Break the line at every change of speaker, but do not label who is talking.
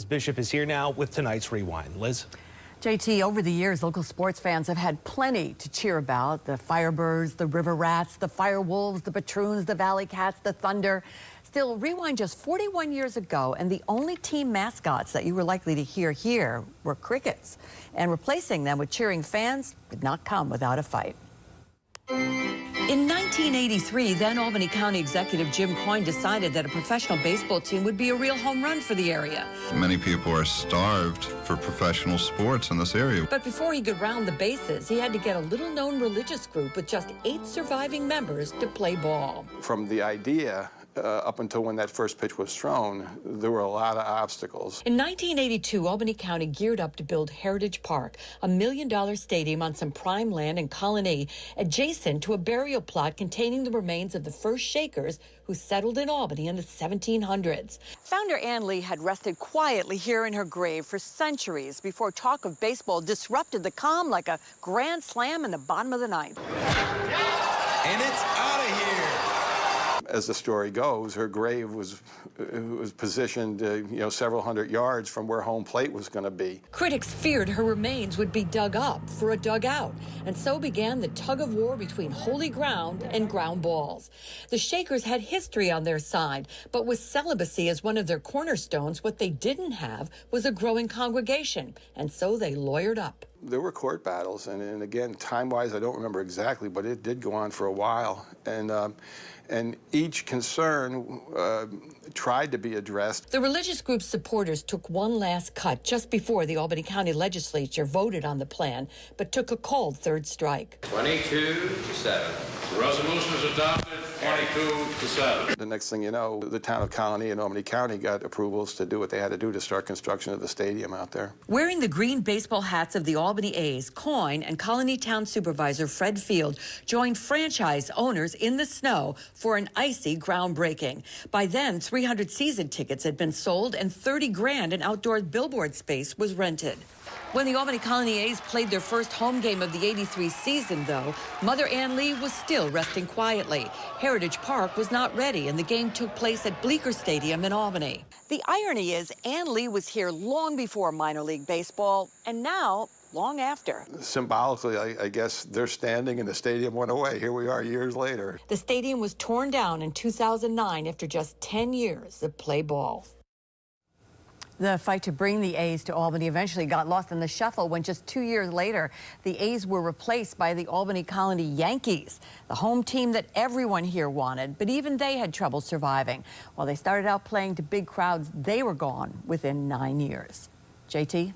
Bishop is here now with tonight's Rewind. Liz?
JT, over the years, local sports fans have had plenty to cheer about. The Firebirds, the River Rats, the Firewolves, the Patroons, the Valley Cats, the Thunder. Still, Rewind just 41 years ago, and the only team mascots that you were likely to hear here were crickets. And replacing them with cheering fans did not come without a fight. In 1983, then-Albany County Executive Jim Coyne decided that a professional baseball team would be a real home run for the area.
Many people are starved for professional sports in this area.
But before he could round the bases, he had to get a little-known religious group with just 8 surviving members to play ball.
From the idea up until when that first pitch was thrown, there were a lot of obstacles.
In 1982, Albany County geared up to build Heritage Park, a $1 million stadium on some prime land in Colony, adjacent to a burial plot containing the remains of the first Shakers who settled in Albany in the 1700s. Founder Ann Lee had rested quietly here in her grave for centuries before talk of baseball disrupted the calm like a grand slam in the bottom of the ninth.
And it's out of here.
As the story goes, her grave was positioned, several hundred yards from where home plate was going to be.
Critics feared her remains would be dug up for a dugout, and so began the tug-of-war between holy ground and ground balls. The Shakers had history on their side, but with celibacy as one of their cornerstones, what they didn't have was a growing congregation, and so they lawyered up.
There were court battles, and again, time-wise, I don't remember exactly, but it did go on for a while. And each concern tried to be addressed.
The religious group's supporters took one last cut just before the Albany County Legislature voted on the plan, but took a cold third strike.
22-7. The resolution is adopted, 22-7.
The next thing you know, the town of Colony and Albany County got approvals to do what they had to do to start construction of the stadium out there.
Wearing the green baseball hats of the Albany A's, Coyne and Colony Town Supervisor Fred Field joined franchise owners in the snow for an icy groundbreaking. By then, 300 season tickets had been sold and 30 grand in outdoor billboard space was rented. When the Albany Colony A's played their first home game of the '83 season, though, Mother Ann Lee was still resting quietly. Heritage Park was not ready, and the game took place at Bleecker Stadium in Albany. The irony is, Ann Lee was here long before minor league baseball, and now long after.
Symbolically, I guess they're standing and the stadium went away. Here we are years later.
The stadium was torn down in 2009 after just 10 years of play ball. The fight to bring the A's to Albany eventually got lost in the shuffle when just 2 years later, the A's were replaced by the Albany Colony Yankees, the home team that everyone here wanted, but even they had trouble surviving. While they started out playing to big crowds, they were gone within 9 years. JT?